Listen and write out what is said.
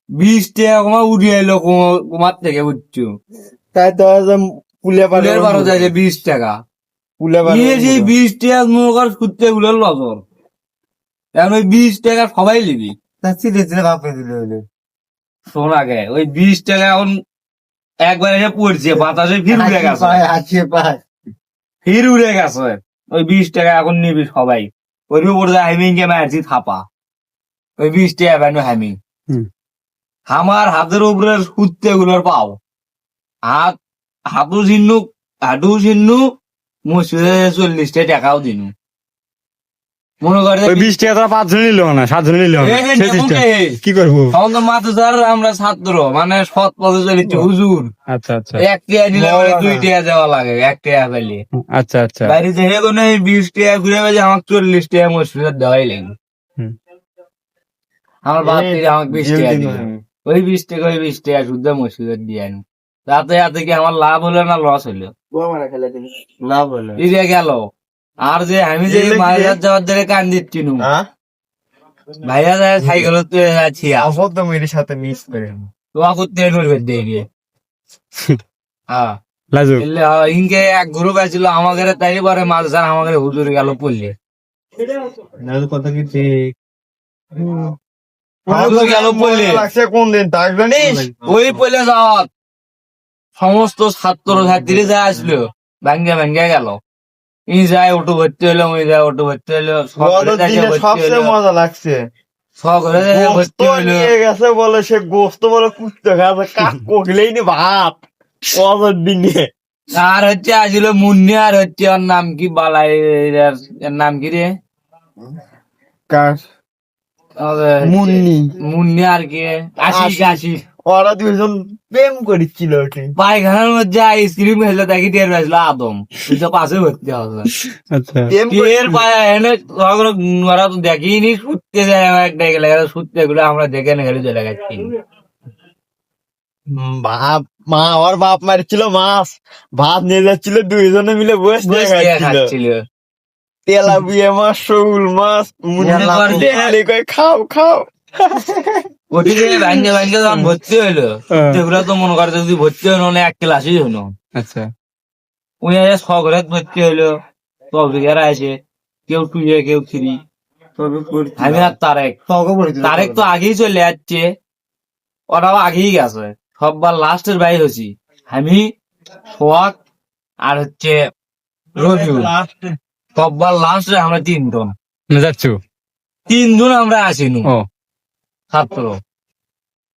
20 টাকা কমা উড়ে এলো কমার থেকে বুঝছো। তাই তো পুলে পারে ফুলের বারো যাইছে 20 টাকা। পুলে পারে সেই 20 টাকা মনে সুদতে গুলোর লজর। এখন ওই 20 টাকা সবাই নিবি। চিনে চিনে ভাবতে দিল হইলে শোন আগে ওই 20 টাকা এখন একবার এসে পড়ছে বাতাসে ফির উড়ে গেছে। হাঁচিয়ে পায় ফির উড়ে গেছে ওই 20 টাকা এখন নিবি সবাই। ওই উপর হাইমিং কে মারছি থাপা ওই 20 টাকা কেন হাইমিং আমার হাতের উপরে সুদতে গুলোর পাও হাত হাঁটু চিহ্নু হাঁটু চিহ্নু মসজিদে 40 টাকাও দিনু মনে করে 20 টাকা তো 5 জন নিল না 7 জন নিল কি করবো? আমরা ছাত্র মানে সৎ পথে চলেছি হুজুর। আচ্ছা আচ্ছা 1 টাকা নিলে 2 টাকা দেওয়া লাগে 1 টাকা পেলে আচ্ছা আচ্ছা বাইরে থেকে কোনো 20 টাকা ঘুরে বেজে আমাকে 40 টাকা মসজিদে দেওয়াই লাগে। আমার বাপ থেকে আমাকে 20 টাকা দিল ওই 20 টাকা শুদ্ধ মসজিদে দিয়ে আনু রাতে রাতে কি আমার লাভ হলো না লস হলো? না বলে এই যে গেল আর যে আমি যে মাঝরাত যাওয়ার ধরে কান দিচ্ছি নু ভাইয়া যায় সাইকেল যাচ্ছি আসল তো মেয়ের সাথে মিস করে তোমাকে তেল করবে দিয়ে হ্যাঁ লাজুক ইনকে এক গ্রুপ আছিল আমাদের তাই পরে মাঝখান আমাদের হুজুর গেল পড়লে কথা কি ঠিক হুজুর গেল পড়লে লাগছে কোন দিন তাক জানিস ওই পড়লে যাওয়া সমস্ত ছাত্র ছাত্রী যা আসলো ভাঙ্গে গেল ই যায় অটো ভর্তি হলো ওই যায় অটো ভর্তি হলো সবচেয়ে মজা লাগছে ঘরে ভর্তি হলো নিয়ে গেছে বলে সে গোস্ত বলে কুচতে খাবে কাক কোকলেই নি ভাত অজর দিনে আর হচ্ছে আসলো মুন্নি আর হচ্ছে ওর নাম কি বালাই এর নাম কি রে কার মুন্নি মুন্নি আর কি আশিক ওরা দুজন প্রেম করেছিল ওকে পায়খানার মধ্যে আইসক্রিম খেলে দেখি টের পাইছিল আদম তো পাশে ভর্তি হবে আচ্ছা টের পায় এনে ওরা তো দেখিনি শুটতে যায় একটা গেলে শুটতে গুলো আমরা দেখে না খেলে চলে গেছি ওর বাপ মারছিল মাছ ভাত নিয়ে যাচ্ছিল দুইজনে মিলে বসে খাচ্ছিল তেলাপিয়া মাছ শৌল মাছ খাও খাও ওটিকে ভাঙ্গে যখন ভর্তি হইলো সেগুলো তো মনে করে যদি ভর্তি হইলো না 1 ক্লাসই হইলো আচ্ছা ওই ঘরে ভর্তি হইলো তবলিগেরা আছে কেউ টুয়ে কেউ খিরি আমি আর তারেক তো আগেই চলে যাচ্ছে ওরাও আগেই গেছে সববার লাস্টের বাইর হয়েছি আমি সোয়াক আর হচ্ছে রবিউল সববার লাস্টে আমরা 3 জন যাচ্ছ 3 জন আমরা আসিনু ও ছাত্র